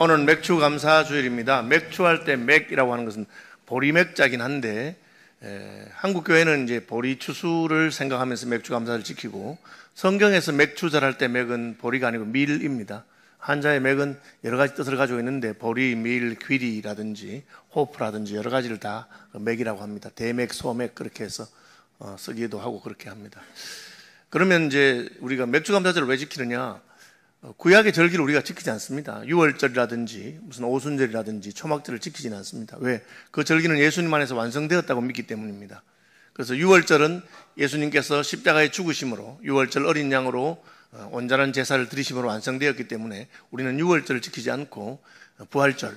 오늘 맥주 감사 주일입니다. 맥주할 때 맥이라고 하는 것은 보리맥자긴 한데 한국 교회는 이제 보리 추수를 생각하면서 맥주 감사를 지키고, 성경에서 맥주절할 때 맥은 보리가 아니고 밀입니다. 한자의 맥은 여러 가지 뜻을 가지고 있는데 보리, 밀, 귀리라든지 호프라든지 여러 가지를 다 맥이라고 합니다. 대맥, 소맥 그렇게 해서 쓰기도 하고 그렇게 합니다. 그러면 이제 우리가 맥주 감사절을 왜 지키느냐? 구약의 절기를 우리가 지키지 않습니다. 유월절이라든지 무슨 오순절이라든지 초막절을 지키지는 않습니다. 왜? 그 절기는 예수님 안에서 완성되었다고 믿기 때문입니다. 그래서 유월절은 예수님께서 십자가에 죽으심으로, 유월절 어린 양으로 온전한 제사를 드리심으로 완성되었기 때문에 우리는 유월절을 지키지 않고 부활절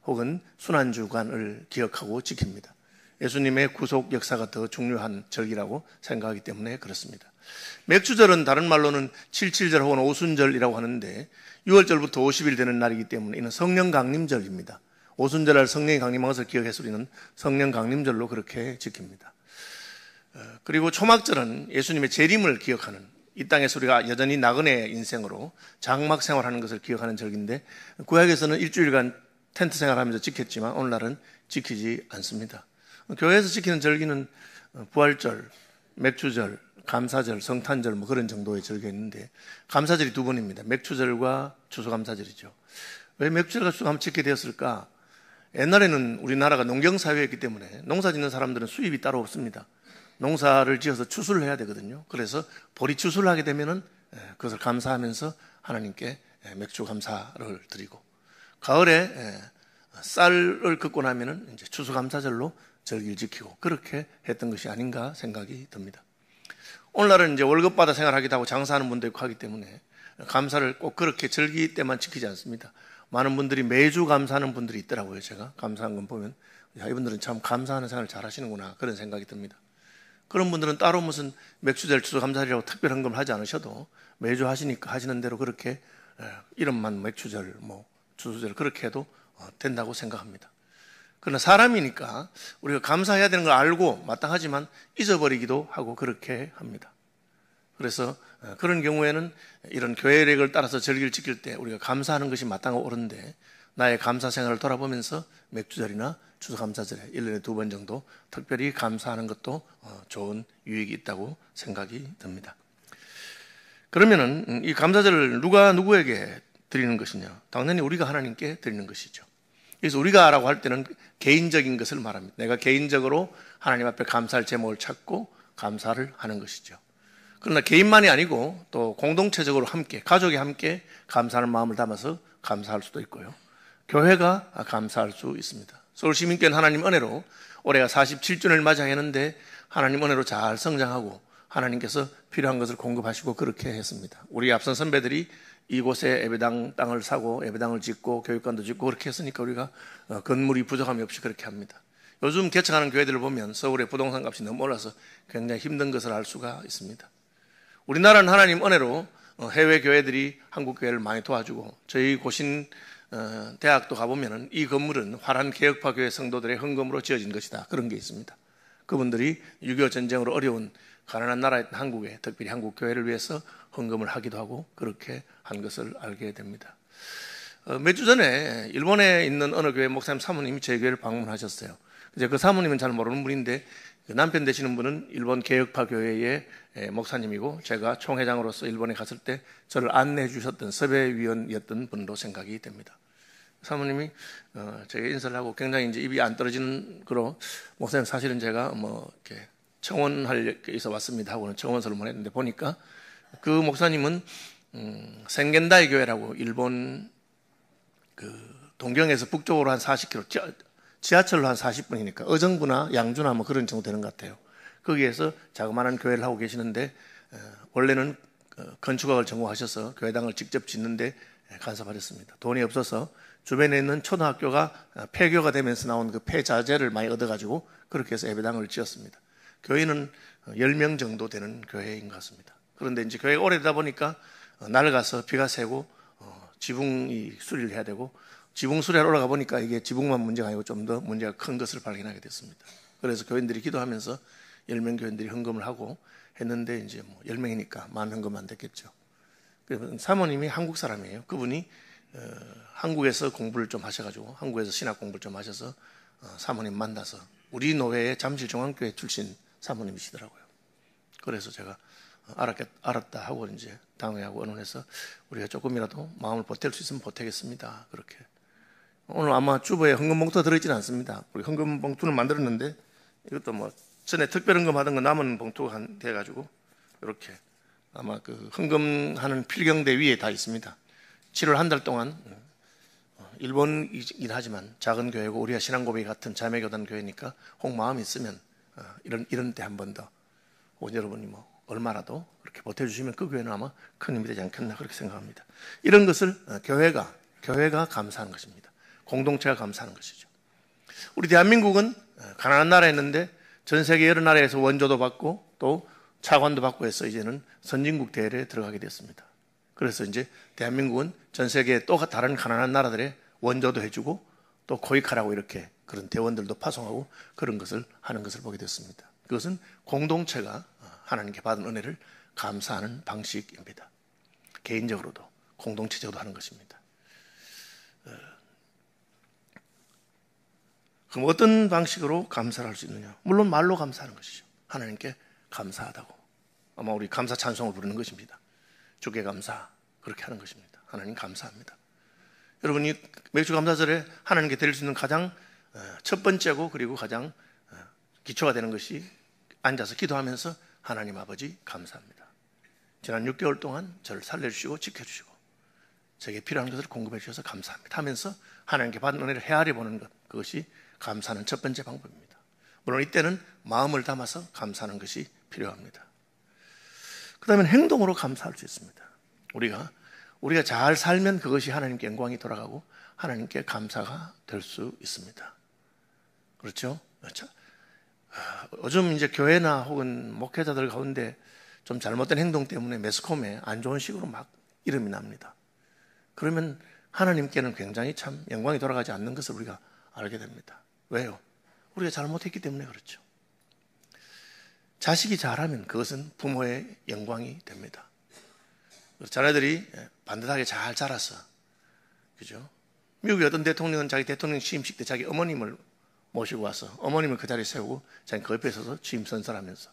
혹은 순환주간을 기억하고 지킵니다. 예수님의 구속 역사가 더 중요한 절기라고 생각하기 때문에 그렇습니다. 맥주절은 다른 말로는 77절 혹은 오순절이라고 하는데 6월절부터 50일 되는 날이기 때문에 이는 성령 강림절입니다. 오순절날 성령이 강림한 것을 기억해서 우리는 성령 강림절로 그렇게 지킵니다. 그리고 초막절은 예수님의 재림을 기억하는, 이 땅에서 우리가 여전히 나그네 인생으로 장막 생활하는 것을 기억하는 절기인데, 구약에서는 일주일간 텐트 생활하면서 지켰지만 오늘날은 지키지 않습니다. 교회에서 지키는 절기는 부활절, 맥주절, 감사절, 성탄절 뭐 그런 정도의 절기가 있는데, 감사절이 두 번입니다. 맥주절과 추수감사절이죠. 왜 맥주절과 추수감사절 지키게 되었을까? 옛날에는 우리나라가 농경사회였기 때문에 농사 짓는 사람들은 수입이 따로 없습니다. 농사를 지어서 추수를 해야 되거든요. 그래서 보리 추수를 하게 되면은 그것을 감사하면서 하나님께 맥주 감사를 드리고, 가을에 쌀을 긋고 나면은 이제 추수감사절로 절기를 지키고 그렇게 했던 것이 아닌가 생각이 듭니다. 오늘날은 이제 월급 받아 생활하기도 하고 장사하는 분도 있고 하기 때문에 감사를 꼭 그렇게 절기 때만 지키지 않습니다. 많은 분들이 매주 감사하는 분들이 있더라고요. 제가 감사한 건 보면, 야, 이분들은 참 감사하는 생활을 잘 하시는구나 그런 생각이 듭니다. 그런 분들은 따로 무슨 맥주절, 추수감사절이라고 특별한 걸 하지 않으셔도 매주 하시니까 하시는 대로 그렇게 이름만 맥주절, 뭐 추수절 그렇게 해도 된다고 생각합니다. 그러나 사람이니까 우리가 감사해야 되는 걸 알고 마땅하지만 잊어버리기도 하고 그렇게 합니다. 그래서 그런 경우에는 이런 교회력을 따라서 절기를 지킬 때 우리가 감사하는 것이 마땅하고 옳은데, 나의 감사 생활을 돌아보면서 맥주절이나 추수감사절에 1년에 2번 정도 특별히 감사하는 것도 좋은 유익이 있다고 생각이 듭니다. 그러면은 이 감사절을 누가 누구에게 드리는 것이냐? 당연히 우리가 하나님께 드리는 것이죠. 그래서 우리가라고 할 때는 개인적인 것을 말합니다. 내가 개인적으로 하나님 앞에 감사할 제목을 찾고 감사를 하는 것이죠. 그러나 개인만이 아니고 또 공동체적으로 함께, 가족이 함께 감사하는 마음을 담아서 감사할 수도 있고요. 교회가 감사할 수 있습니다. 서울시민교회는 하나님 은혜로 올해가 47주년을 맞이하였는데 하나님 은혜로 잘 성장하고 하나님께서 필요한 것을 공급하시고 그렇게 했습니다. 우리 앞선 선배들이 이곳에 예배당 땅을 사고 예배당을 짓고 교육관도 짓고 그렇게 했으니까 우리가 건물이 부족함이 없이 그렇게 합니다. 요즘 개척하는 교회들을 보면 서울의 부동산 값이 너무 올라서 굉장히 힘든 것을 알 수가 있습니다. 우리나라는 하나님 은혜로 해외 교회들이 한국 교회를 많이 도와주고, 저희 고신 대학도 가보면은 이 건물은 화란 개혁파 교회 성도들의 헌금으로 지어진 것이다, 그런 게 있습니다. 그분들이 6.25 전쟁으로 어려운 가난한 나라였던 한국에, 특별히 한국 교회를 위해서 헌금을 하기도 하고 그렇게 한 것을 알게 됩니다. 몇 주 전에 일본에 있는 어느 교회 목사님 사모님이 제 교회를 방문하셨어요. 이제 그 사모님은 잘 모르는 분인데 그 남편 되시는 분은 일본 개혁파 교회의 목사님이고, 제가 총회장으로서 일본에 갔을 때 저를 안내해 주셨던 섭외위원이었던 분으로 생각이 됩니다. 사모님이 제가 인사를 하고 굉장히 이제 입이 안 떨어지는 그런, 목사님 사실은 제가 뭐 이렇게 청원할 게 있어 왔습니다 하고는 청원서를 보냈는데, 보니까 그 목사님은 생겐다이 교회라고 일본 그 동경에서 북쪽으로 한 40km, 지하철로 한 40분이니까 어정부나 양주나 뭐 그런 정도 되는 것 같아요. 거기에서 자그마한 교회를 하고 계시는데, 원래는 건축학을 전공하셔서 교회당을 직접 짓는데 간섭하셨습니다. 돈이 없어서 주변에 있는 초등학교가 폐교가 되면서 나온 그 폐자재를 많이 얻어가지고 그렇게 해서 예배당을 지었습니다. 교회는 10명 정도 되는 교회인 것 같습니다. 그런데 이제 교회가 오래되다 보니까 낡아서 비가 새고 지붕이 수리를 해야 되고, 지붕 수리하러 올라가 보니까 이게 지붕만 문제가 아니고 좀 더 문제가 큰 것을 발견하게 됐습니다. 그래서 교인들이 기도하면서 10명 교인들이 헌금을 하고 했는데, 이제 뭐 10명이니까 만 헌금 안 됐겠죠. 사모님이 한국 사람이에요. 그분이 한국에서 공부를 좀 하셔가지고 한국에서 신학 공부를 좀 하셔서 사모님 만나서 우리 노회의 잠실중앙교회 출신 사모님이시더라고요. 그래서 제가 알았다 하고 이제 당회하고 언론에서 우리가 조금이라도 마음을 보탤 수 있으면 보태겠습니다. 그렇게. 오늘 아마 주보에 헌금 봉투가 들어있지는 않습니다. 우리 헌금 봉투는 만들었는데 이것도 뭐 전에 특별 헌금 하던 거 남은 봉투가 돼가지고 이렇게 아마 그 헌금하는 필경대 위에 다 있습니다. 7월 한 달 동안 일본이긴 하지만 작은 교회고 우리가 신앙고백이 같은 자매교단 교회니까 혹 마음이 있으면 이런 때 한 번 더 여러분이 뭐 얼마라도 그렇게 보태주시면 그 교회는 아마 큰 힘이 되지 않겠나 그렇게 생각합니다. 이런 것을 교회가 감사하는 것입니다. 공동체가 감사하는 것이죠. 우리 대한민국은 가난한 나라였는데 전 세계 여러 나라에서 원조도 받고 또 차관도 받고 해서 이제는 선진국 대회에 들어가게 됐습니다. 그래서 이제 대한민국은 전 세계 또 다른 가난한 나라들의 원조도 해주고 또 코이카라고 이렇게 그런 대원들도 파송하고 그런 것을 하는 것을 보게 됐습니다. 그것은 공동체가 하나님께 받은 은혜를 감사하는 방식입니다. 개인적으로도 공동체적으로도 하는 것입니다. 그럼 어떤 방식으로 감사를 할 수 있느냐? 물론 말로 감사하는 것이죠. 하나님께 감사하다고. 아마 우리 감사 찬송을 부르는 것입니다. 주께 감사 그렇게 하는 것입니다. 하나님 감사합니다. 여러분이 맥주 감사절에 하나님께 드릴 수 있는 가장 첫 번째고 그리고 가장 기초가 되는 것이 앉아서 기도하면서 하나님 아버지 감사합니다. 지난 6개월 동안 저를 살려주시고 지켜주시고 제게 필요한 것을 공급해 주셔서 감사합니다 하면서 하나님께 받은 은혜를 헤아려 보는 것, 그것이 감사하는 첫 번째 방법입니다. 물론 이때는 마음을 담아서 감사하는 것이 필요합니다. 그 다음에 행동으로 감사할 수 있습니다. 우리가 잘 살면 그것이 하나님께 영광이 돌아가고 하나님께 감사가 될 수 있습니다. 그렇죠? 요즘 이제 교회나 혹은 목회자들 가운데 좀 잘못된 행동 때문에 매스컴에 안 좋은 식으로 막 이름이 납니다. 그러면 하나님께는 굉장히 참 영광이 돌아가지 않는 것을 우리가 알게 됩니다. 왜요? 우리가 잘못했기 때문에 그렇죠. 자식이 잘하면 그것은 부모의 영광이 됩니다. 자녀들이 반듯하게 잘 자라서, 그죠? 미국의 어떤 대통령은 자기 대통령 취임식 때 자기 어머님을 모시고 와서 어머님을 그 자리에 세우고 자기 그 옆에 서서 취임 선서하면서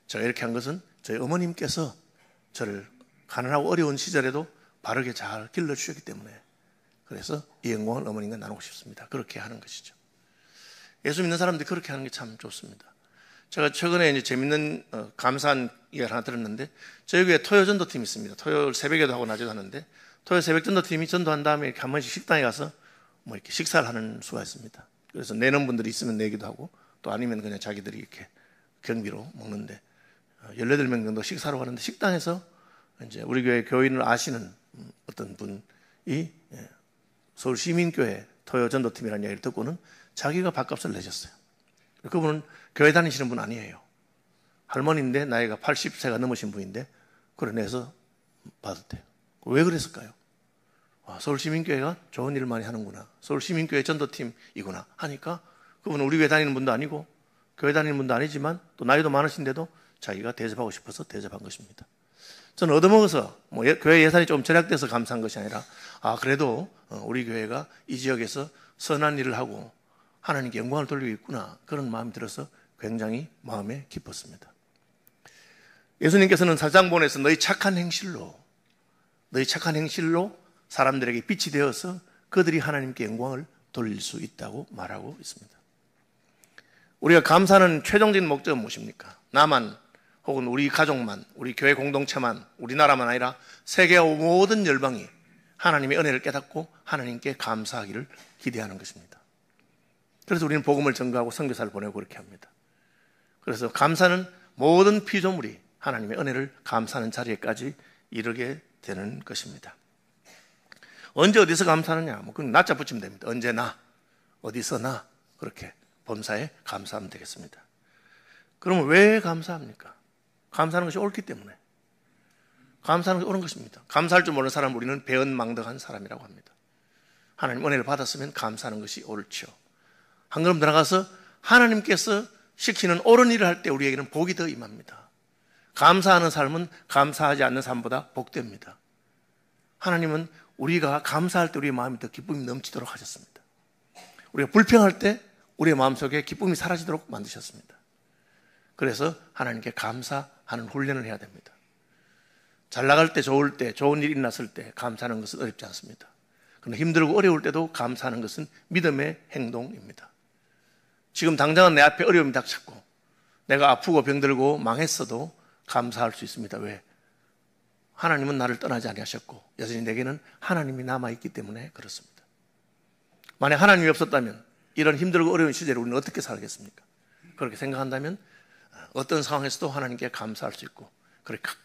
제가 이렇게 한 것은 저희 어머님께서 저를 가난하고 어려운 시절에도 바르게 잘 길러주셨기 때문에 그래서 이 영광을 어머님과 나누고 싶습니다. 그렇게 하는 것이죠. 예수 믿는 사람들이 그렇게 하는 게 참 좋습니다. 제가 최근에 이제 재밌는 감사한 이야기를 하나 들었는데 저희 교회 토요 전도팀이 있습니다. 토요일 새벽에도 하고 낮에도 하는데 토요 새벽 전도팀이 전도한 다음에 이렇게 한 번씩 식당에 가서 뭐 이렇게 식사를 하는 수가 있습니다. 그래서 내는 분들이 있으면 내기도 하고 또 아니면 그냥 자기들이 이렇게 경비로 먹는데 18명 정도 식사로 가는데 식당에서 이제 우리 교회 교인을 아시는 어떤 분이 서울 시민교회 토요 전도팀이라는 이야기를 듣고는 자기가 밥값을 내셨어요. 그분은 교회 다니시는 분 아니에요. 할머니인데 나이가 80세가 넘으신 분인데 그래 내서 받았대요. 왜 그랬을까요? 서울시민교회가 좋은 일을 많이 하는구나. 서울시민교회 전도팀이구나 하니까 그분은 우리 교회 다니는 분도 아니고 교회 다니는 분도 아니지만 또 나이도 많으신데도 자기가 대접하고 싶어서 대접한 것입니다. 저는 얻어먹어서 뭐 교회 예산이 좀 절약돼서 감사한 것이 아니라 그래도 우리 교회가 이 지역에서 선한 일을 하고 하나님께 영광을 돌리고 있구나 그런 마음이 들어서 굉장히 마음에 기뻤습니다. 예수님께서는 사장본에서 너희 착한 행실로 사람들에게 빛이 되어서 그들이 하나님께 영광을 돌릴 수 있다고 말하고 있습니다. 우리가 감사하는 최종적인 목적은 무엇입니까? 나만 혹은 우리 가족만, 우리 교회 공동체만, 우리나라만 아니라 세계의 모든 열방이 하나님의 은혜를 깨닫고 하나님께 감사하기를 기대하는 것입니다. 그래서 우리는 복음을 전가하고 선교사를 보내고 그렇게 합니다. 그래서 감사는 모든 피조물이 하나님의 은혜를 감사하는 자리에까지 이르게 되는 것입니다. 언제 어디서 감사하느냐? 그건 낮자 붙이면 됩니다. 언제나, 어디서나 그렇게 범사에 감사하면 되겠습니다. 그러면 왜 감사합니까? 감사하는 것이 옳기 때문에. 감사하는 것이 옳은 것입니다. 감사할 줄 모르는 사람은 우리는 배은망덕한 사람이라고 합니다. 하나님 은혜를 받았으면 감사하는 것이 옳죠. 한 걸음 들어가서 하나님께서 시키는 옳은 일을 할 때 우리에게는 복이 더 임합니다. 감사하는 삶은 감사하지 않는 삶보다 복됩니다. 하나님은 우리가 감사할 때 우리의 마음이 더 기쁨이 넘치도록 하셨습니다. 우리가 불평할 때 우리의 마음속에 기쁨이 사라지도록 만드셨습니다. 그래서 하나님께 감사하는 훈련을 해야 됩니다. 잘 나갈 때, 좋을 때, 좋은 일이 났을 때 감사하는 것은 어렵지 않습니다. 그러나 힘들고 어려울 때도 감사하는 것은 믿음의 행동입니다. 지금 당장은 내 앞에 어려움이 닥쳤고 내가 아프고 병들고 망했어도 감사할 수 있습니다. 왜? 하나님은 나를 떠나지 아니하셨고 여전히 내게는 하나님이 남아있기 때문에 그렇습니다. 만약 하나님이 없었다면 이런 힘들고 어려운 시절에 우리는 어떻게 살겠습니까? 그렇게 생각한다면 어떤 상황에서도 하나님께 감사할 수 있고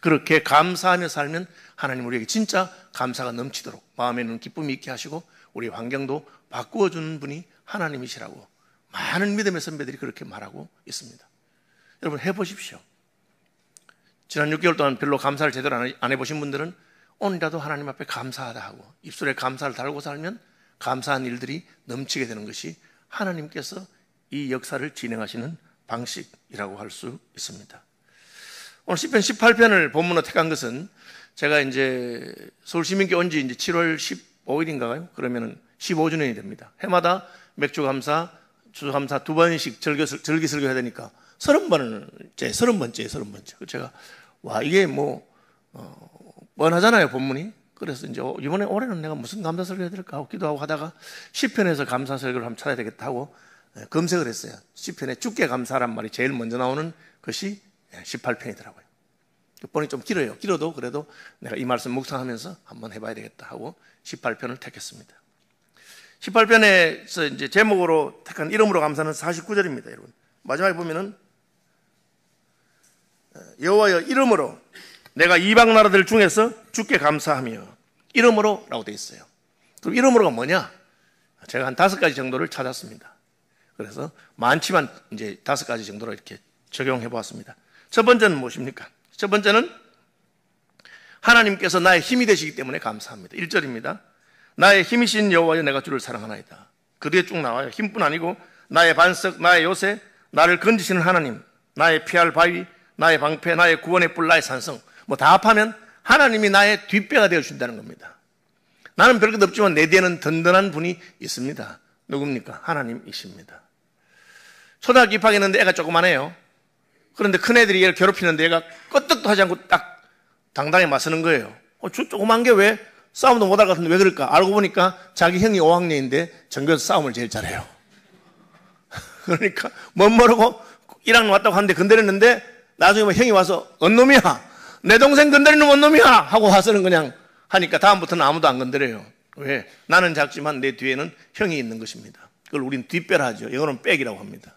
그렇게 감사하며 살면 하나님 우리에게 진짜 감사가 넘치도록 마음에는 기쁨이 있게 하시고 우리의 환경도 바꾸어주는 분이 하나님이시라고 많은 믿음의 선배들이 그렇게 말하고 있습니다. 여러분 해보십시오. 지난 6개월 동안 별로 감사를 제대로 안 해보신 분들은 오늘이라도 하나님 앞에 감사하다 하고 입술에 감사를 달고 살면 감사한 일들이 넘치게 되는 것이 하나님께서 이 역사를 진행하시는 방식이라고 할 수 있습니다. 오늘 시편 18편을 본문으로 택한 것은 제가 이제 서울시민교회 온 지 이제 7월 15일인가요? 그러면은 15주년이 됩니다. 해마다 맥주감사, 추수감사 두 번씩 절기설교 해야 되니까 30번째예요. 제가 와 이게 뻔하잖아요 본문이. 그래서 이제 이번에 올해는 내가 무슨 감사설교 해야 될까 하고 기도하고 하다가 시편에서 감사설교를 한번 찾아야 되겠다 하고 검색을 했어요. 시편에 주께 감사란 말이 제일 먼저 나오는 것이 18편이더라고요. 본이 좀 길어요. 길어도 그래도 내가 이 말씀 묵상하면서 한번 해봐야 되겠다 하고 18편을 택했습니다. 18편에서 이제 제목으로 택한 이름으로 감사는 49절입니다, 여러분. 마지막에 보면은 여호와여 이름으로 내가 이방 나라들 중에서 주께 감사하며 이름으로 라고 되어 있어요. 그럼 이름으로가 뭐냐? 제가 한 5가지 정도를 찾았습니다. 그래서 많지만 이제 5가지 정도로 이렇게 적용해 보았습니다. 첫 번째는 무엇입니까? 첫 번째는 하나님께서 나의 힘이 되시기 때문에 감사합니다. 1절입니다. 나의 힘이신 여호와여 내가 주를 사랑하나이다. 그 뒤에 쭉 나와요. 힘뿐 아니고 나의 반석, 나의 요새, 나를 건지시는 하나님, 나의 피할 바위, 나의 방패, 나의 구원의 뿔, 나의 산성. 다 합하면 하나님이 나의 뒷배가 되어준다는 겁니다. 나는 별것 없지만 내 뒤에는 든든한 분이 있습니다. 누굽니까? 하나님이십니다. 초등학교 입학했는데 애가 조그만해요. 그런데 큰애들이 얘를 괴롭히는데 얘가 끄떡도 하지 않고 딱 당당히 맞서는 거예요. 저 조그만 게 왜 싸움도 못할 것 같은데 왜 그럴까? 알고 보니까 자기 형이 5학년인데 전교에서 싸움을 제일 잘해요. 그러니까 못 모르고 1학년 왔다고 하는데 건드렸는데 나중에 형이 와서 언놈이야, 내 동생 건드리는 언놈이야 하고 와서는 그냥 하니까 다음부터는 아무도 안 건드려요. 왜? 나는 작지만 내 뒤에는 형이 있는 것입니다. 그걸 우린 뒷배라 하죠. 영어로는 백이라고 합니다.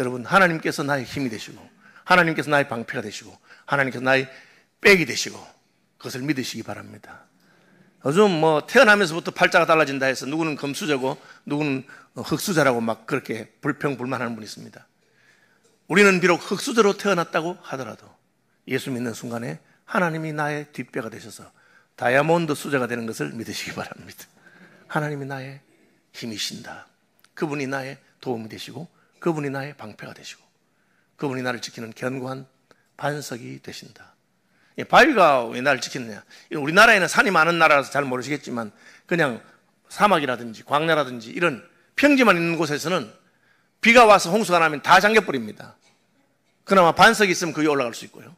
여러분, 하나님께서 나의 힘이 되시고 하나님께서 나의 방패가 되시고 하나님께서 나의 백이 되시고 그것을 믿으시기 바랍니다. 요즘 태어나면서부터 팔자가 달라진다 해서 누구는 금수저고 누구는 흙수저라고 막 그렇게 불평불만하는 분이 있습니다. 우리는 비록 흙수저로 태어났다고 하더라도 예수 믿는 순간에 하나님이 나의 뒷배가 되셔서 다이아몬드 수저가 되는 것을 믿으시기 바랍니다. 하나님이 나의 힘이신다. 그분이 나의 도움이 되시고 그분이 나의 방패가 되시고 그분이 나를 지키는 견고한 반석이 되신다. 바위가 왜 나를 지키느냐? 우리나라에는 산이 많은 나라라서 잘 모르시겠지만 그냥 사막이라든지 광야라든지 이런 평지만 있는 곳에서는 비가 와서 홍수가 나면 다 잠겨버립니다. 그나마 반석이 있으면 거기 올라갈 수 있고요.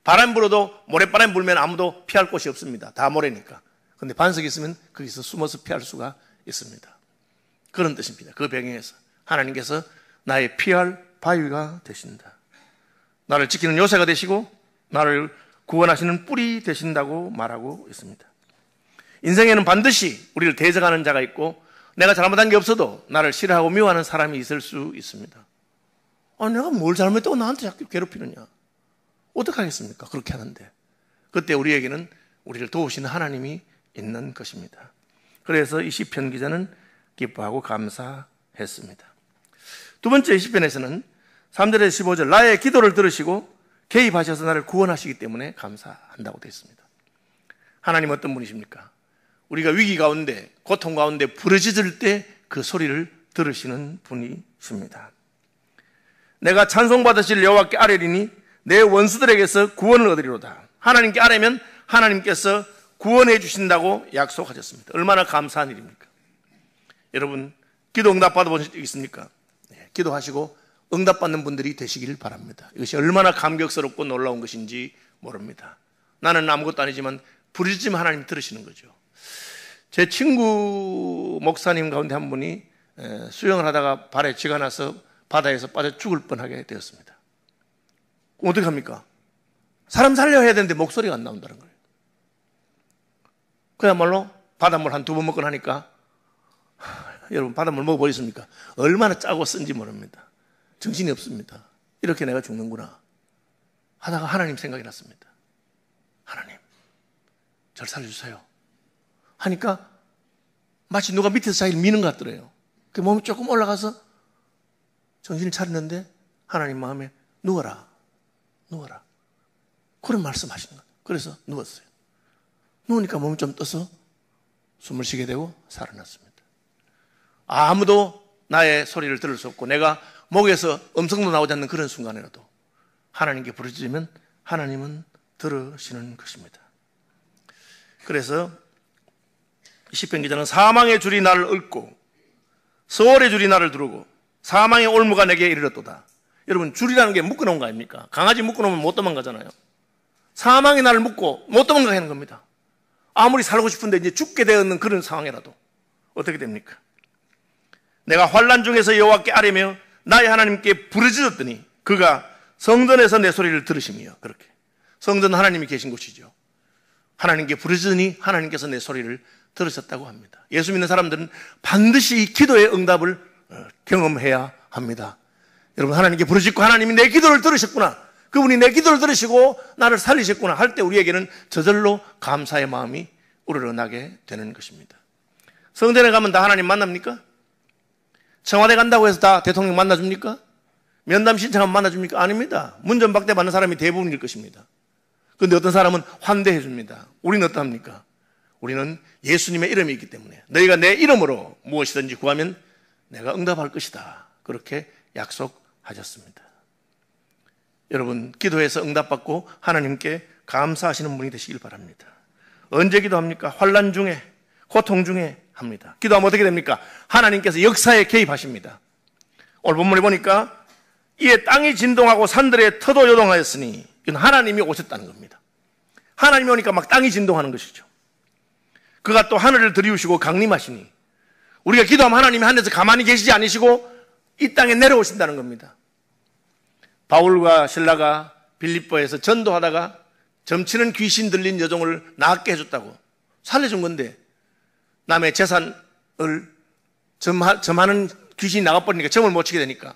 바람 불어도 모래바람 불면 아무도 피할 곳이 없습니다. 다 모래니까. 그런데 반석이 있으면 거기서 숨어서 피할 수가 있습니다. 그런 뜻입니다. 그 배경에서 하나님께서 나의 피할 바위가 되신다. 나를 지키는 요새가 되시고 나를 구원하시는 뿔이 되신다고 말하고 있습니다. 인생에는 반드시 우리를 대적하는 자가 있고 내가 잘못한 게 없어도 나를 싫어하고 미워하는 사람이 있을 수 있습니다. 내가 뭘 잘못했다고 나한테 자꾸 괴롭히느냐? 어떡하겠습니까? 그렇게 하는데. 그때 우리에게는 우리를 도우시는 하나님이 있는 것입니다. 그래서 이 시편 기자는 기뻐하고 감사했습니다. 두 번째 시편에서는 3절에서 15절 나의 기도를 들으시고 개입하셔서 나를 구원하시기 때문에 감사한다고 되어 있습니다. 하나님 어떤 분이십니까? 우리가 위기 가운데 고통 가운데 부르짖을 때 그 소리를 들으시는 분이십니다. 내가 찬송받으실 여호와께 아뢰리니 내 원수들에게서 구원을 얻으리로다. 하나님께 아뢰면 하나님께서 구원해 주신다고 약속하셨습니다. 얼마나 감사한 일입니까? 여러분, 기도 응답 받아보신 적 있습니까? 네, 기도하시고 응답받는 분들이 되시길 바랍니다. 이것이 얼마나 감격스럽고 놀라운 것인지 모릅니다. 나는 아무것도 아니지만 부르짖으면 하나님 들으시는 거죠. 제 친구 목사님 가운데 한 분이 수영을 하다가 발에 쥐가 나서 바다에서 빠져 죽을 뻔하게 되었습니다. 어떻게 합니까? 사람 살려야 되는데 목소리가 안 나온다는 거예요. 그야말로 바닷물 한 2번 먹고 나니까 여러분 바닷물 먹어보셨습니까? 얼마나 짜고 쓴지 모릅니다. 정신이 없습니다. 이렇게 내가 죽는구나 하다가 하나님 생각이 났습니다. 하나님, 저를 살려주세요 하니까 마치 누가 밑에서 자기를 미는 것 같더래요. 그 몸이 조금 올라가서 정신을 차렸는데 하나님 마음에 누워라 그런 말씀하시는 거예요. 그래서 누웠어요. 누우니까 몸이 좀 떠서 숨을 쉬게 되고 살아났습니다. 아무도 나의 소리를 들을 수 없고 내가 목에서 음성도 나오지 않는 그런 순간이라도 하나님께 부르짖으면 하나님은 들으시는 것입니다. 그래서 시편 기자는 사망의 줄이 나를 얽고 서울의 줄이 나를 두르고 사망의 올무가 내게 이르렀도다. 여러분, 줄이라는 게 묶어놓은 거 아닙니까? 강아지 묶어놓으면 못 도망가잖아요. 사망이 나를 묶고 못 도망가게 하는 겁니다. 아무리 살고 싶은데 이제 죽게 되었는 그런 상황이라도 어떻게 됩니까? 내가 환난 중에서 여호와께 아뢰며 나의 하나님께 부르짖었더니 그가 성전에서 내 소리를 들으시며, 그렇게 성전은 하나님이 계신 곳이죠. 하나님께 부르짖으니 하나님께서 내 소리를 들으셨다고 합니다. 예수 믿는 사람들은 반드시 이 기도의 응답을 경험해야 합니다. 여러분, 하나님께 부르짖고 하나님이 내 기도를 들으셨구나, 그분이 내 기도를 들으시고 나를 살리셨구나 할 때 우리에게는 저절로 감사의 마음이 우러러나게 되는 것입니다. 성전에 가면 다 하나님 만납니까? 청와대 간다고 해서 다 대통령 만나줍니까? 면담 신청하면 만나줍니까? 아닙니다. 문전박대 받는 사람이 대부분일 것입니다. 그런데 어떤 사람은 환대해 줍니다. 우리는 어떠합니까? 우리는 예수님의 이름이 있기 때문에 너희가 내 이름으로 무엇이든지 구하면 내가 응답할 것이다, 그렇게 약속하셨습니다. 여러분, 기도해서 응답받고 하나님께 감사하시는 분이 되시길 바랍니다. 언제 기도합니까? 환난 중에, 고통 중에 합니다. 기도하면 어떻게 됩니까? 하나님께서 역사에 개입하십니다. 오늘 본문에 보니까 이에 땅이 진동하고 산들의 터도 요동하였으니 이건 하나님이 오셨다는 겁니다. 하나님이 오니까 막 땅이 진동하는 것이죠. 그가 또 하늘을 들이우시고 강림하시니 우리가 기도하면 하나님이 하늘에서 가만히 계시지 않으시고 이 땅에 내려오신다는 겁니다. 바울과 실라가 빌립보에서 전도하다가 점치는 귀신 들린 여종을 낫게 해줬다고 살려준 건데 남의 재산을 점하는 귀신이 나가버리니까 점을 못 치게 되니까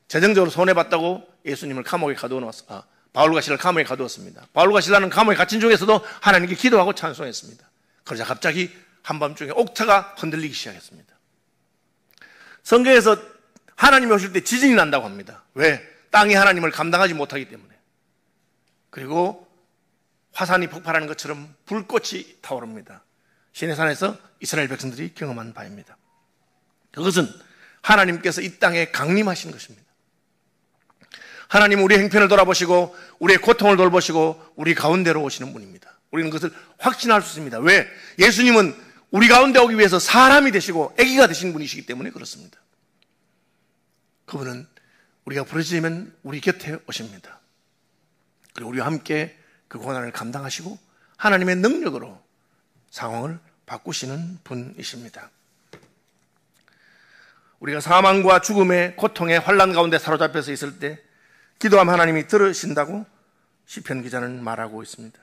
재정적으로 손해봤다고 예수님을 감옥에 가두어놨어. 바울과 실라를 감옥에 가두었습니다. 바울과 실라는 감옥에 갇힌 중에서도 하나님께 기도하고 찬송했습니다. 그러자 갑자기 한밤중에 옥타가 흔들리기 시작했습니다. 성경에서 하나님이 오실 때 지진이 난다고 합니다. 왜? 땅이 하나님을 감당하지 못하기 때문에. 그리고 화산이 폭발하는 것처럼 불꽃이 타오릅니다. 시내산에서 이스라엘 백성들이 경험한 바입니다. 그것은 하나님께서 이 땅에 강림하신 것입니다. 하나님은 우리의 형편을 돌아보시고 우리의 고통을 돌보시고 우리 가운데로 오시는 분입니다. 우리는 그것을 확신할 수 있습니다. 왜? 예수님은 우리 가운데 오기 위해서 사람이 되시고 아기가 되신 분이시기 때문에 그렇습니다. 그분은 우리가 부르짖으면 우리 곁에 오십니다. 그리고 우리와 함께 그 고난을 감당하시고 하나님의 능력으로 상황을 바꾸시는 분이십니다. 우리가 사망과 죽음의 고통의 환난 가운데 사로잡혀서 있을 때 기도하면 하나님이 들으신다고 시편 기자는 말하고 있습니다.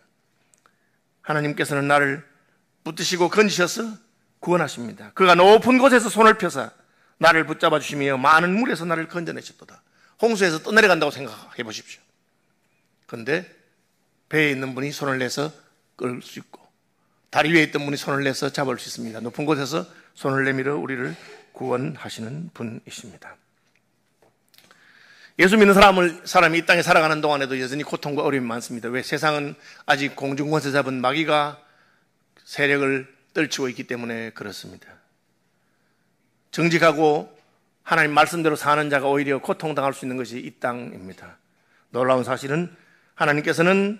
하나님께서는 나를 붙드시고 건지셔서 구원하십니다. 그가 높은 곳에서 손을 펴사 나를 붙잡아 주시며 많은 물에서 나를 건져내셨도다. 홍수에서 떠내려간다고 생각해 보십시오. 그런데 배에 있는 분이 손을 내서 끌 수 있고 다리 위에 있던 분이 손을 내서 잡을 수 있습니다. 높은 곳에서 손을 내밀어 우리를 구원하시는 분이십니다. 예수 믿는 사람이 이 땅에 살아가는 동안에도 여전히 고통과 어려움이 많습니다. 왜? 세상은 아직 공중권세 잡은 마귀가 세력을 떨치고 있기 때문에 그렇습니다. 정직하고 하나님 말씀대로 사는 자가 오히려 고통당할 수 있는 것이 이 땅입니다. 놀라운 사실은 하나님께서는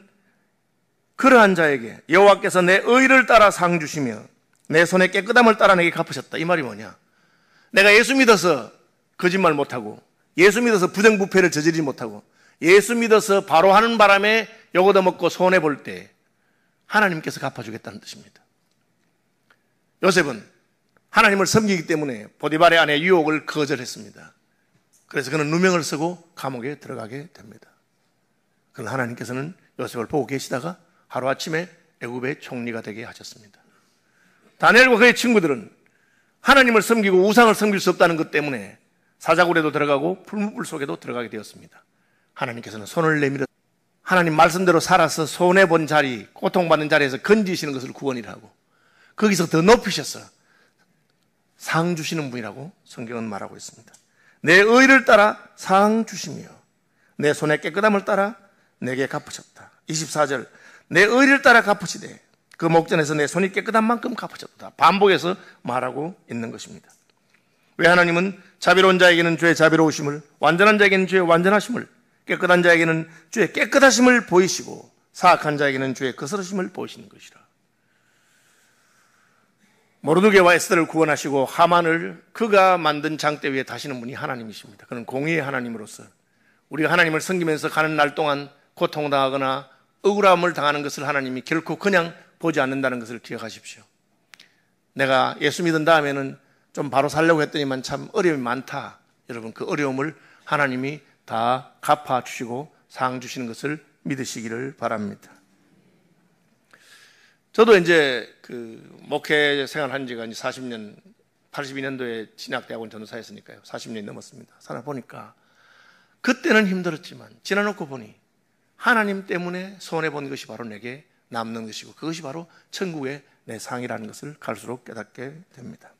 그러한 자에게 여호와께서 내 의를 따라 상 주시며 내 손의 깨끗함을 따라 내게 갚으셨다. 이 말이 뭐냐? 내가 예수 믿어서 거짓말 못하고 예수 믿어서 부정부패를 저지르지 못하고 예수 믿어서 바로 하는 바람에 욕 얻어먹고 손해볼 때 하나님께서 갚아주겠다는 뜻입니다. 요셉은 하나님을 섬기기 때문에 보디발의 아내 유혹을 거절했습니다. 그래서 그는 누명을 쓰고 감옥에 들어가게 됩니다. 그러나 하나님께서는 요셉을 보고 계시다가 하루아침에 애굽의 총리가 되게 하셨습니다. 다니엘과 그의 친구들은 하나님을 섬기고 우상을 섬길 수 없다는 것 때문에 사자굴에도 들어가고 풀무불 속에도 들어가게 되었습니다. 하나님께서는 손을 내밀어 하나님 말씀대로 살아서 손해본 자리, 고통받는 자리에서 건지시는 것을 구원이라 하고 거기서 더 높이셔서 상 주시는 분이라고 성경은 말하고 있습니다. 내 의를 따라 상 주시며 내 손의 깨끗함을 따라 내게 갚으셨다. 24절 내 의를 따라 갚으시되 그 목전에서 내 손이 깨끗한 만큼 갚으셨다. 반복해서 말하고 있는 것입니다. 왜 하나님은 자비로운 자에게는 주의 자비로우심을, 완전한 자에게는 주의 완전하심을, 깨끗한 자에게는 주의 깨끗하심을 보이시고 사악한 자에게는 주의 거스르심을 보이시는 것이라. 모르드게와 에스더를 구원하시고 하만을 그가 만든 장대 위에 다시는 분이 하나님이십니다. 그는 공의의 하나님으로서 우리가 하나님을 섬기면서 가는 날 동안 고통당하거나 억울함을 당하는 것을 하나님이 결코 그냥 보지 않는다는 것을 기억하십시오. 내가 예수 믿은 다음에는 좀 바로 살려고 했더니만 참 어려움이 많다. 여러분 그 어려움을 하나님이 다 갚아주시고 상 주시는 것을 믿으시기를 바랍니다. 저도 이제 그 목회 생활한 지가 이제 40년, 82년도에 진학대학원 전도사였으니까요. 40년이 넘었습니다. 살아보니까 그때는 힘들었지만 지나놓고 보니 하나님 때문에 손해본 것이 바로 내게 남는 것이고 그것이 바로 천국의 내 상이라는 것을 갈수록 깨닫게 됩니다.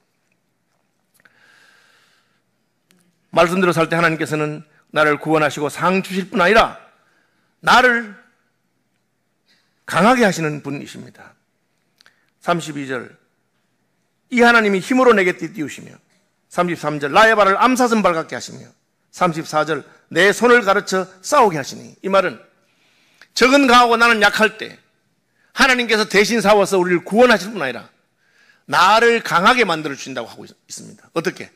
말씀대로 살 때 하나님께서는 나를 구원하시고 상 주실 뿐 아니라 나를 강하게 하시는 분이십니다. 32절 이 하나님이 힘으로 내게 띠띠우시며 33절 나의 발을 암사슴 발 같게 하시며 34절 내 손을 가르쳐 싸우게 하시니 이 말은 적은 강하고 나는 약할 때 하나님께서 대신 싸워서 우리를 구원하실 뿐 아니라 나를 강하게 만들어 주신다고 하고 있습니다. 어떻게?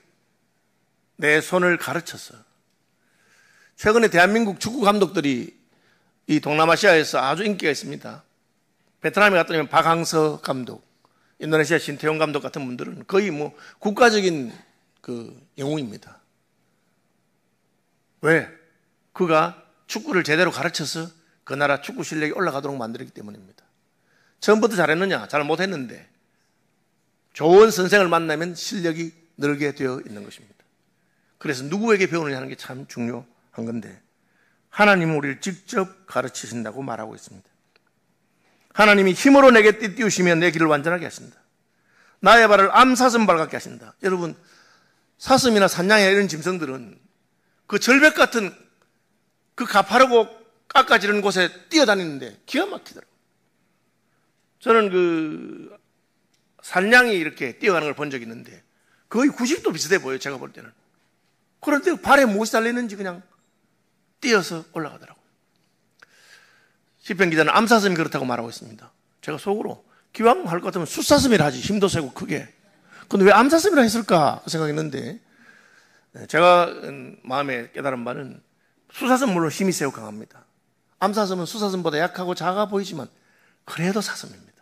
내 손을 가르쳐서. 최근에 대한민국 축구 감독들이 이 동남아시아에서 아주 인기가 있습니다. 베트남에 갔더니 박항서 감독, 인도네시아 신태용 감독 같은 분들은 거의 뭐 국가적인 그 영웅입니다. 왜? 그가 축구를 제대로 가르쳐서 그 나라 축구 실력이 올라가도록 만들었기 때문입니다. 처음부터 잘했느냐? 잘 못했는데 좋은 선생을 만나면 실력이 늘게 되어 있는 것입니다. 그래서 누구에게 배우느냐 하는 게 참 중요한 건데 하나님은 우리를 직접 가르치신다고 말하고 있습니다. 하나님이 힘으로 내게 띠띠우시며 내 길을 완전하게 하신다. 나의 발을 암사슴 발 같게 하신다. 여러분 사슴이나 산양이나 이런 짐승들은 그 절벽 같은 그 가파르고 깎아지는 곳에 뛰어다니는데 기가 막히더라고요. 저는 그 산양이 이렇게 뛰어가는 걸 본 적이 있는데 거의 90도 비슷해 보여요. 제가 볼 때는. 그런데 발에 무엇이 달려있는지 그냥 뛰어서 올라가더라고요. 시편 기자는 암사슴이 그렇다고 말하고 있습니다. 제가 속으로 기왕 할 것 같으면 숫사슴이라 하지. 힘도 세고 크게. 근데 왜 암사슴이라 했을까 생각했는데 제가 마음에 깨달은 바는 숫사슴은 물론 힘이 세고 강합니다. 암사슴은 숫사슴보다 약하고 작아 보이지만 그래도 사슴입니다.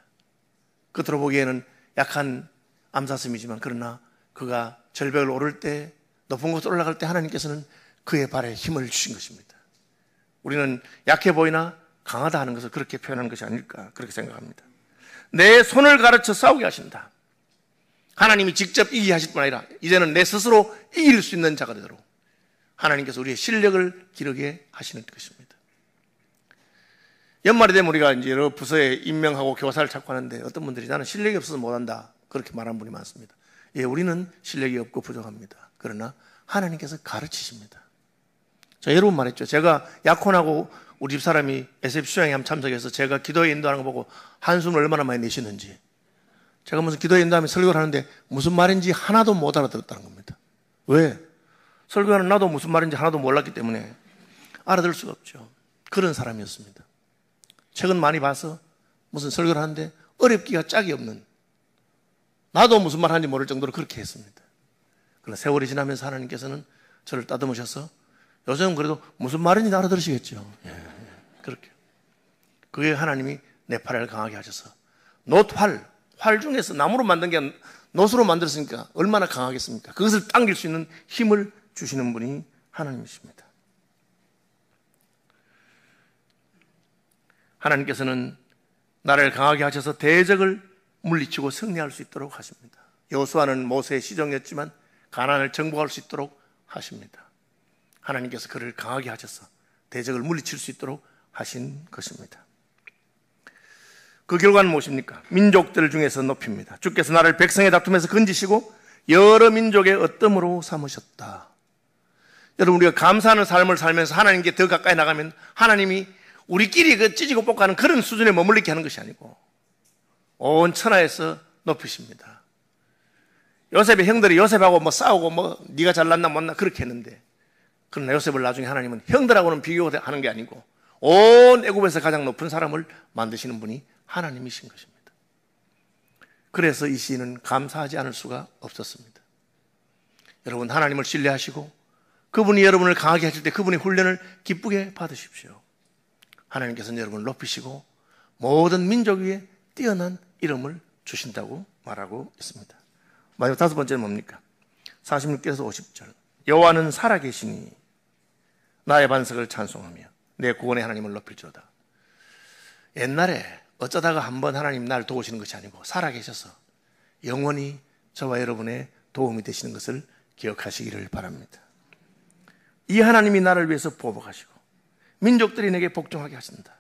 겉으로 보기에는 약한 암사슴이지만 그러나 그가 절벽을 오를 때 높은 곳으로 올라갈 때 하나님께서는 그의 발에 힘을 주신 것입니다. 우리는 약해 보이나 강하다 하는 것을 그렇게 표현하는 것이 아닐까 그렇게 생각합니다. 내 손을 가르쳐 싸우게 하신다. 하나님이 직접 이기게 하실 뿐 아니라 이제는 내 스스로 이길 수 있는 자가 되도록 하나님께서 우리의 실력을 기르게 하시는 것입니다. 연말이 되면 우리가 이제 여러 부서에 임명하고 교사를 찾고 하는데 어떤 분들이 나는 실력이 없어서 못한다 그렇게 말하는 분이 많습니다. 예, 우리는 실력이 없고 부족합니다. 그러나 하나님께서 가르치십니다. 저 여러 번 말했죠. 제가 약혼하고 우리 집사람이 SF 수양회 한번 참석해서 제가 기도에 인도하는 거 보고 한숨을 얼마나 많이 내쉬는지 제가 무슨 기도에 인도하면 설교를 하는데 무슨 말인지 하나도 못 알아들었다는 겁니다. 왜? 설교하는 나도 무슨 말인지 하나도 몰랐기 때문에 알아들을 수가 없죠. 그런 사람이었습니다. 책은 많이 봐서 무슨 설교를 하는데 어렵기가 짝이 없는, 나도 무슨 말 하는지 모를 정도로 그렇게 했습니다. 그러나 세월이 지나면서 하나님께서는 저를 따듬으셔서 요새는 그래도 무슨 말인지 알아들으시겠죠. 그렇게. 그게 하나님이 내 팔을 강하게 하셔서 활 중에서 나무로 만든 게 놋으로 만들었으니까 얼마나 강하겠습니까? 그것을 당길 수 있는 힘을 주시는 분이 하나님이십니다. 하나님께서는 나를 강하게 하셔서 대적을 물리치고 승리할 수 있도록 하십니다. 여호수아는 모세의 시종이었지만 가나안을 정복할 수 있도록 하십니다. 하나님께서 그를 강하게 하셔서 대적을 물리칠 수 있도록 하신 것입니다. 그 결과는 무엇입니까? 민족들 중에서 높입니다. 주께서 나를 백성의 다툼에서 건지시고 여러 민족의 어뜸으로 삼으셨다. 여러분, 우리가 감사하는 삶을 살면서 하나님께 더 가까이 나가면 하나님이 우리끼리 그 찢고 볶아는 그런 수준에 머물리게 하는 것이 아니고 온 천하에서 높이십니다. 요셉의 형들이 요셉하고 뭐 싸우고 네가 잘났나 못나 그렇게 했는데, 그러나 요셉을 나중에 하나님은 형들하고는 비교하는 게 아니고 온 애굽에서 가장 높은 사람을 만드시는 분이 하나님이신 것입니다. 그래서 이 시인은 감사하지 않을 수가 없었습니다. 여러분, 하나님을 신뢰하시고 그분이 여러분을 강하게 하실 때 그분의 훈련을 기쁘게 받으십시오. 하나님께서는 여러분을 높이시고 모든 민족 위에 뛰어난 이름을 주신다고 말하고 있습니다. 마지막 다섯 번째는 뭡니까? 46절에서 50절. 여호와는 살아계시니 나의 반석을 찬송하며 내 구원의 하나님을 높일지어다. 옛날에 어쩌다가 한번 하나님 날 도우시는 것이 아니고 살아계셔서 영원히 저와 여러분의 도움이 되시는 것을 기억하시기를 바랍니다. 이 하나님이 나를 위해서 보복하시고 민족들이 내게 복종하게 하신다.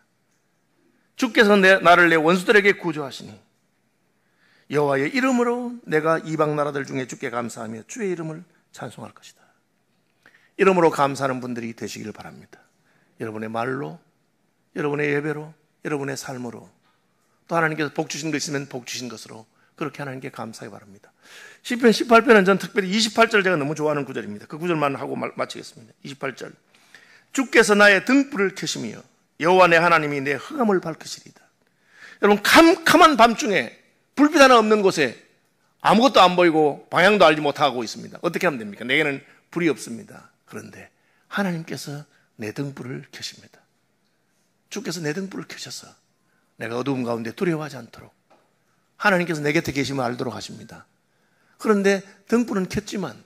주께서 나를 내 원수들에게 구조하시니 여호와의 이름으로 내가 이방 나라들 중에 주께 감사하며 주의 이름을 찬송할 것이다. 이름으로 감사하는 분들이 되시기를 바랍니다. 여러분의 말로, 여러분의 예배로, 여러분의 삶으로, 또 하나님께서 복 주신 것 있으면 복 주신 것으로 그렇게 하나님께 감사하기 바랍니다. 시편 18편은 전 특별히 28절 제가 너무 좋아하는 구절입니다. 그 구절만 하고 마치겠습니다. 28절. 주께서 나의 등불을 켜시며 여호와 내 하나님이 내 흑암을 밝히시리다. 여러분, 캄캄한 밤중에 불빛 하나 없는 곳에 아무것도 안 보이고 방향도 알지 못하고 있습니다. 어떻게 하면 됩니까? 내게는 불이 없습니다. 그런데 하나님께서 내 등불을 켜십니다. 주께서 내 등불을 켜셔서 내가 어두움 가운데 두려워하지 않도록 하나님께서 내 곁에 계심을 알도록 하십니다. 그런데 등불은 켰지만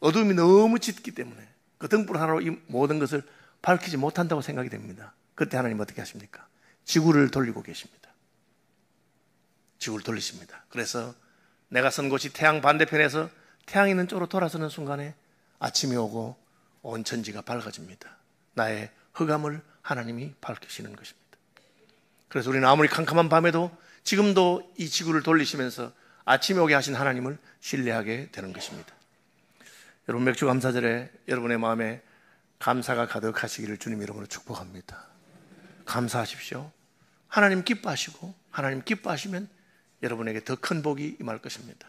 어두움이 너무 짙기 때문에 그 등불 하나로 이 모든 것을 밝히지 못한다고 생각이 됩니다. 그때 하나님 어떻게 하십니까? 지구를 돌리고 계십니다. 지구를 돌리십니다. 그래서 내가 선 곳이 태양 반대편에서 태양이 있는 쪽으로 돌아서는 순간에 아침이 오고 온 천지가 밝아집니다. 나의 흑암을 하나님이 밝히시는 것입니다. 그래서 우리는 아무리 캄캄한 밤에도 지금도 이 지구를 돌리시면서 아침이 오게 하신 하나님을 신뢰하게 되는 것입니다. 여러분, 맥주 감사절에 여러분의 마음에 감사가 가득하시기를 주님 이름으로 축복합니다. 감사하십시오. 하나님 기뻐하시고 하나님 기뻐하시면 여러분에게 더 큰 복이 임할 것입니다.